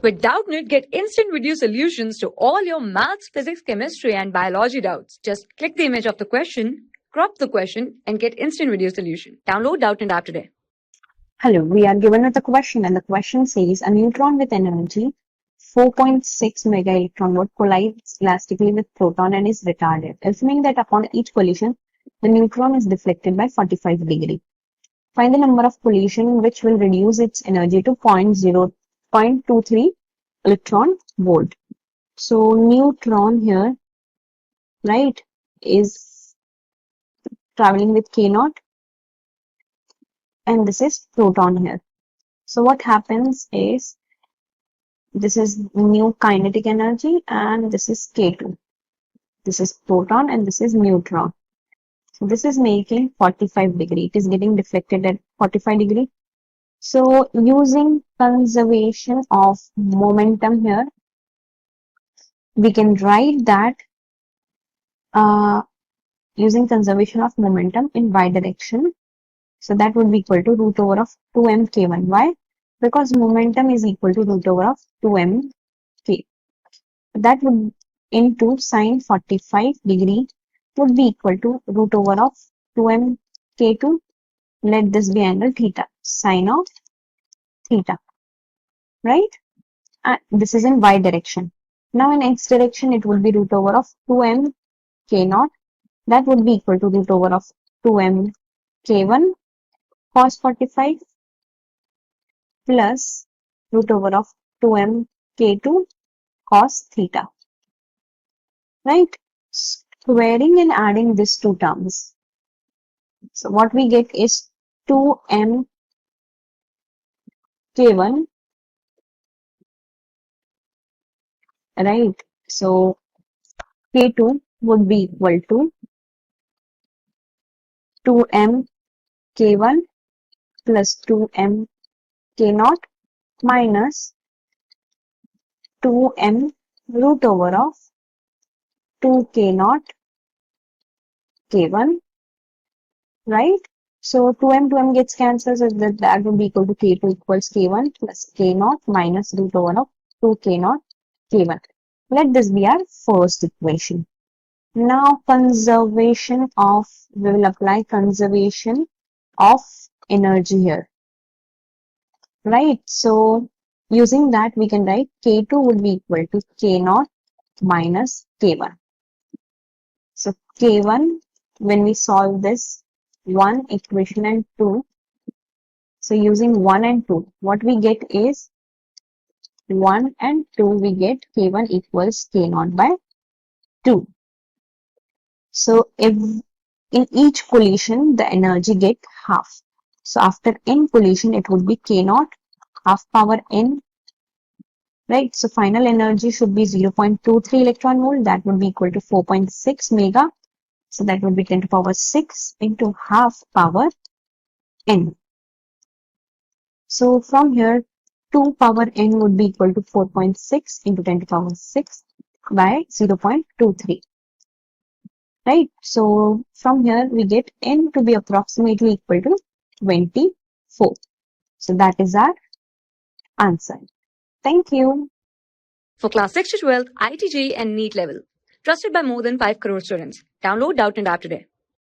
With Doubtnut, get instant video solutions to all your maths, physics, chemistry, and biology doubts. Just click the image of the question, crop the question, and get instant video solution. Download Doubtnut app today. Hello, we are given with a question, and the question says a neutron with energy 4.6 mega electron volt collides elastically with proton and is retarded. Assuming that upon each collision, the neutron is deflected by 45 degrees. Find the number of collision which will reduce its energy to 0.23 electron volt. So neutron here, right, is traveling with k naught, and this is proton here. So what happens is, this is new kinetic energy and this is K2. This is proton and this is neutron. So this is making 45 degree. It is getting deflected at 45 degree. So using conservation of momentum here, we can write that using conservation of momentum in y direction. So that would be equal to root over of 2m k1. Why? Because momentum is equal to root over of 2m k. That would into sine 45 degree would be equal to root over of 2m k2. Let this be angle theta, sine of theta, right? This is in y direction. Now in x direction, it would be root over of 2m k0. That would be equal to root over of 2m k1 cos 45 plus root over of 2m k2 cos theta, right? Squaring and adding these two terms. So what we get is 2m k1, right? So k2 would be equal to 2m k1 plus 2m k0 minus 2m root over of 2 k0 k1, right? So 2m gets cancelled, so that would be equal to k2 equals k1 plus k0 minus root over of 2 k0 k1. Let this be our first equation. Now conservation of, we will apply conservation of energy here, right? So using that, we can write k2 would be equal to k0 minus k1. So k1, when we solve this, 1 equation and 2. So using 1 and 2, what we get is 1 and 2, we get k1 equals k0 by 2. So if in each collision, the energy get half. So after n collision, it would be k0 half power n, right? So final energy should be 0.23 electron volt. That would be equal to 4.6 mega. So that would be 10 to the power 6 into half power n. So from here, 2 power n would be equal to 4.6 into 10 to the power 6 by 0.23. Right? So from here, we get n to be approximately equal to 24. So that is our answer. Thank you. For class 6 to 12, IIT JEE and NEET level. Trusted by more than 5 crore students. Download Doubtnut app today.